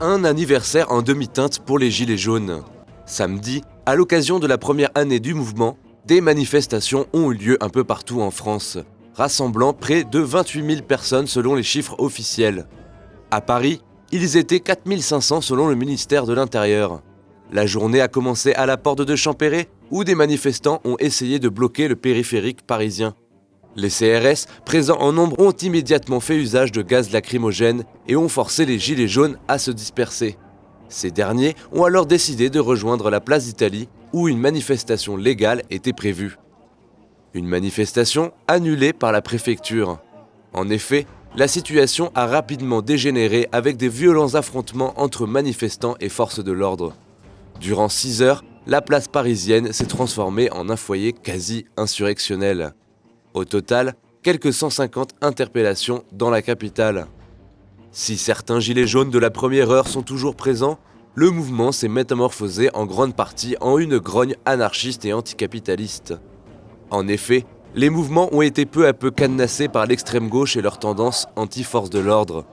Un anniversaire en demi-teinte pour les Gilets jaunes. Samedi, à l'occasion de la première année du mouvement, des manifestations ont eu lieu un peu partout en France, rassemblant près de 28 000 personnes selon les chiffres officiels. À Paris, ils étaient 4 500 selon le ministère de l'Intérieur. La journée a commencé à la porte de Champéret, où des manifestants ont essayé de bloquer le périphérique parisien. Les CRS, présents en nombre, ont immédiatement fait usage de gaz lacrymogène et ont forcé les Gilets jaunes à se disperser. Ces derniers ont alors décidé de rejoindre la place d'Italie, où une manifestation légale était prévue. Une manifestation annulée par la préfecture. En effet, la situation a rapidement dégénéré avec des violents affrontements entre manifestants et forces de l'ordre. Durant 6 heures, la place parisienne s'est transformée en un foyer quasi insurrectionnel. Au total, quelques 150 interpellations dans la capitale. Si certains gilets jaunes de la première heure sont toujours présents, le mouvement s'est métamorphosé en grande partie en une grogne anarchiste et anticapitaliste. En effet, les mouvements ont été peu à peu cadenassés par l'extrême gauche et leurs tendances anti-force de l'ordre.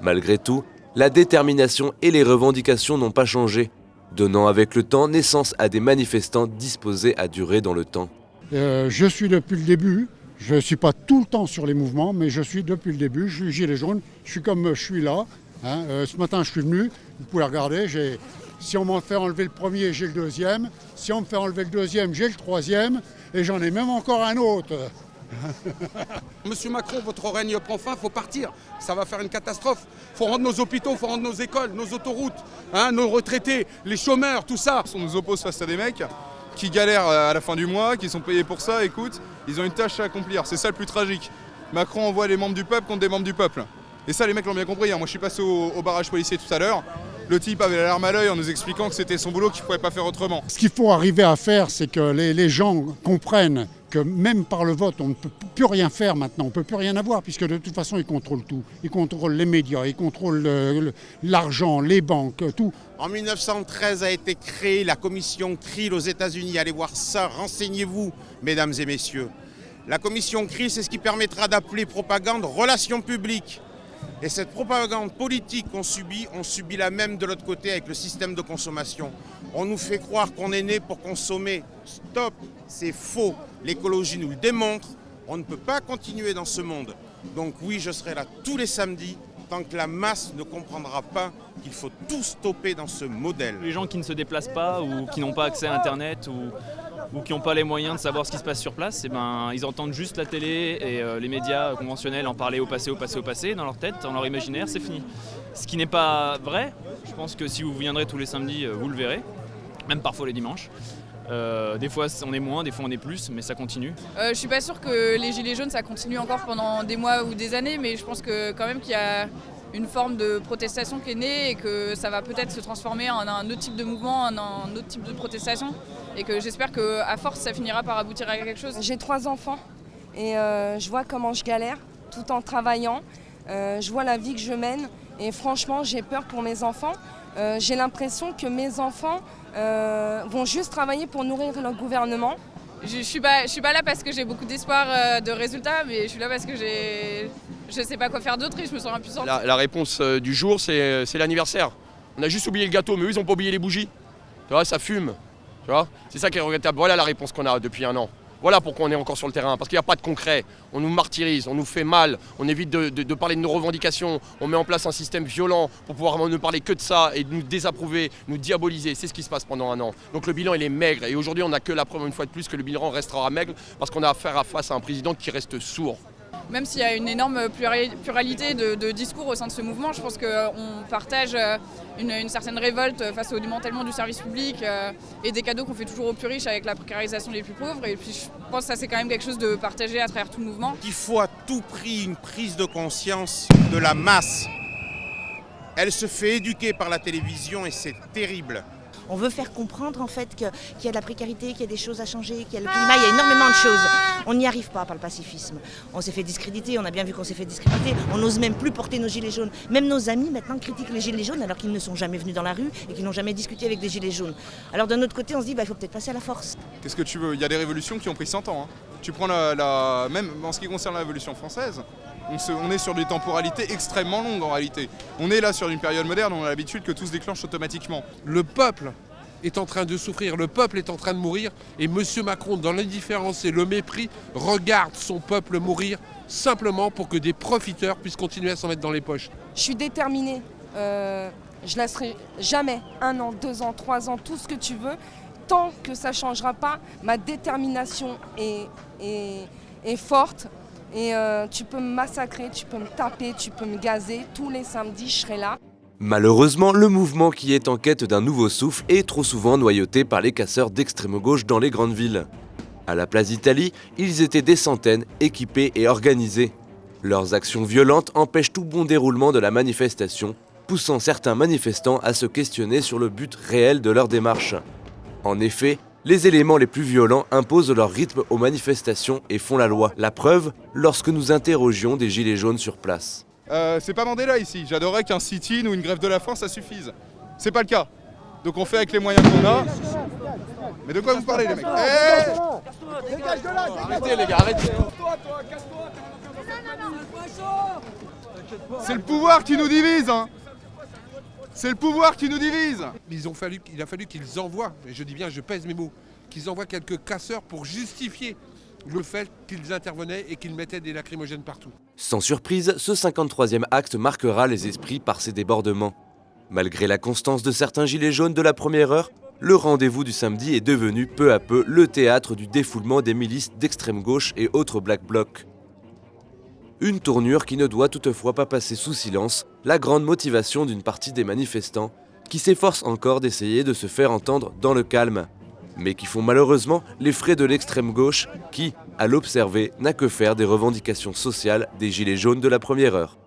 Malgré tout, la détermination et les revendications n'ont pas changé, donnant avec le temps naissance à des manifestants disposés à durer dans le temps. Je suis depuis le début. Je ne suis pas tout le temps sur les mouvements, mais je suis depuis le début. Je suis gilet jaune, je suis comme je suis là. Ce matin, je suis venu, vous pouvez regarder. Si on m'en fait enlever le premier, j'ai le deuxième. Si on me fait enlever le deuxième, j'ai le troisième. Et j'en ai même encore un autre. Monsieur Macron, votre règne prend fin, il faut partir. Ça va faire une catastrophe. Il faut rendre nos hôpitaux, il faut rendre nos écoles, nos autoroutes, nos retraités, les chômeurs, tout ça. On nous oppose face à des mecs qui galèrent à la fin du mois, qui sont payés pour ça, écoute, ils ont une tâche à accomplir, c'est ça le plus tragique. Macron envoie les membres du peuple contre des membres du peuple. Et ça les mecs l'ont bien compris, moi je suis passé au barrage policier tout à l'heure, le type avait la larme à l'œil en nous expliquant que c'était son boulot, qu'il ne pouvait pas faire autrement. Ce qu'il faut arriver à faire, c'est que les gens comprennent que même par le vote, on ne peut plus rien faire maintenant, on ne peut plus rien avoir, puisque de toute façon, ils contrôlent tout. Ils contrôlent les médias, ils contrôlent l'argent, les banques, tout. En 1913 a été créée la commission Krill aux États-Unis. Allez voir ça, renseignez-vous, mesdames et messieurs. La commission Krill, c'est ce qui permettra d'appeler propagande relations publiques. Et cette propagande politique qu'on subit, on subit la même de l'autre côté avec le système de consommation. On nous fait croire qu'on est né pour consommer. Stop, c'est faux. L'écologie nous le démontre. On ne peut pas continuer dans ce monde. Donc oui, je serai là tous les samedis tant que la masse ne comprendra pas qu'il faut tout stopper dans ce modèle. Les gens qui ne se déplacent pas ou qui n'ont pas accès à Internet ou qui n'ont pas les moyens de savoir ce qui se passe sur place, ils entendent juste la télé et les médias conventionnels en parler au passé, dans leur tête, dans leur imaginaire, c'est fini. Ce qui n'est pas vrai, je pense que si vous viendrez tous les samedis, vous le verrez, même parfois les dimanches. Des fois on est moins, des fois on est plus, mais ça continue. Je suis pas sûre que les gilets jaunes ça continue encore pendant des mois ou des années, mais je pense que quand même qu'il y a une forme de protestation qui est née et que ça va peut-être se transformer en un autre type de mouvement, en un autre type de protestation, et que j'espère qu'à force ça finira par aboutir à quelque chose. J'ai 3 enfants et je vois comment je galère tout en travaillant, je vois la vie que je mène et franchement j'ai peur pour mes enfants. J'ai l'impression que mes enfants vont juste travailler pour nourrir le gouvernement. Je suis pas là parce que j'ai beaucoup d'espoir de résultats, mais je suis là parce que je sais pas quoi faire d'autre et je me sens impuissante. La réponse du jour, c'est l'anniversaire. On a juste oublié le gâteau, mais eux, ils n'ont pas oublié les bougies. Tu vois, ça fume. Tu vois, c'est ça qui est regrettable. Voilà la réponse qu'on a depuis 1 an. Voilà pourquoi on est encore sur le terrain, parce qu'il n'y a pas de concret. On nous martyrise, on nous fait mal, on évite de parler de nos revendications, on met en place un système violent pour pouvoir ne parler que de ça et nous désapprouver, nous diaboliser. C'est ce qui se passe pendant 1 an. Donc le bilan, il est maigre. Et aujourd'hui, on n'a que la preuve une fois de plus que le bilan restera maigre parce qu'on a affaire face à un président qui reste sourd. Même s'il y a une énorme pluralité de discours au sein de ce mouvement, je pense qu'on partage une certaine révolte face au démantèlement du service public et des cadeaux qu'on fait toujours aux plus riches avec la précarisation des plus pauvres. Et puis je pense que ça c'est quand même quelque chose de partagé à travers tout le mouvement. Il faut à tout prix une prise de conscience de la masse. Elle se fait éduquer par la télévision et c'est terrible. On veut faire comprendre en fait qu'il y a de la précarité, qu'il y a des choses à changer, qu'il y a le climat, il y a énormément de choses. On n'y arrive pas par le pacifisme. On s'est fait discréditer, on a bien vu qu'on s'est fait discréditer. On n'ose même plus porter nos gilets jaunes. Même nos amis maintenant critiquent les gilets jaunes alors qu'ils ne sont jamais venus dans la rue et qu'ils n'ont jamais discuté avec des gilets jaunes. Alors d'un autre côté, on se dit il faut peut-être passer à la force. Qu'est-ce que tu veux? Il y a des révolutions qui ont pris 100 ans. Tu prends même en ce qui concerne la Révolution française, on est sur des temporalités extrêmement longues en réalité. On est là sur une période moderne, on a l'habitude que tout se déclenche automatiquement. Le peuple est en train de souffrir, le peuple est en train de mourir et M. Macron, dans l'indifférence et le mépris, regarde son peuple mourir simplement pour que des profiteurs puissent continuer à s'en mettre dans les poches. Je suis déterminée. Je laisserai jamais 1 an, 2 ans, 3 ans, tout ce que tu veux. Tant que ça ne changera pas, ma détermination est forte. Et tu peux me massacrer, tu peux me taper, tu peux me gazer. Tous les samedis, je serai là. Malheureusement, le mouvement qui est en quête d'un nouveau souffle est trop souvent noyauté par les casseurs d'extrême gauche dans les grandes villes. À la place d'Italie, ils étaient des centaines, équipés et organisés. Leurs actions violentes empêchent tout bon déroulement de la manifestation, poussant certains manifestants à se questionner sur le but réel de leur démarche. En effet, les éléments les plus violents imposent leur rythme aux manifestations et font la loi. La preuve, lorsque nous interrogions des gilets jaunes sur place. C'est pas Mandela ici, j'adorerais qu'un sit-in ou une grève de la faim ça suffise. C'est pas le cas. Donc on fait avec les moyens qu'on a. Mais de quoi vous parlez les mecs? Arrêtez les gars, arrêtez. C'est le pouvoir qui nous divise, hein. C'est le pouvoir qui nous divise. Il a fallu qu'ils envoient, et je dis bien, je pèse mes mots, qu'ils envoient quelques casseurs pour justifier le fait qu'ils intervenaient et qu'ils mettaient des lacrymogènes partout. Sans surprise, ce 53e acte marquera les esprits par ses débordements. Malgré la constance de certains gilets jaunes de la première heure, le rendez-vous du samedi est devenu peu à peu le théâtre du défoulement des milices d'extrême gauche et autres Black Blocs. Une tournure qui ne doit toutefois pas passer sous silence la grande motivation d'une partie des manifestants qui s'efforcent encore d'essayer de se faire entendre dans le calme, mais qui font malheureusement les frais de l'extrême gauche qui, à l'observer, n'a que faire des revendications sociales des gilets jaunes de la première heure.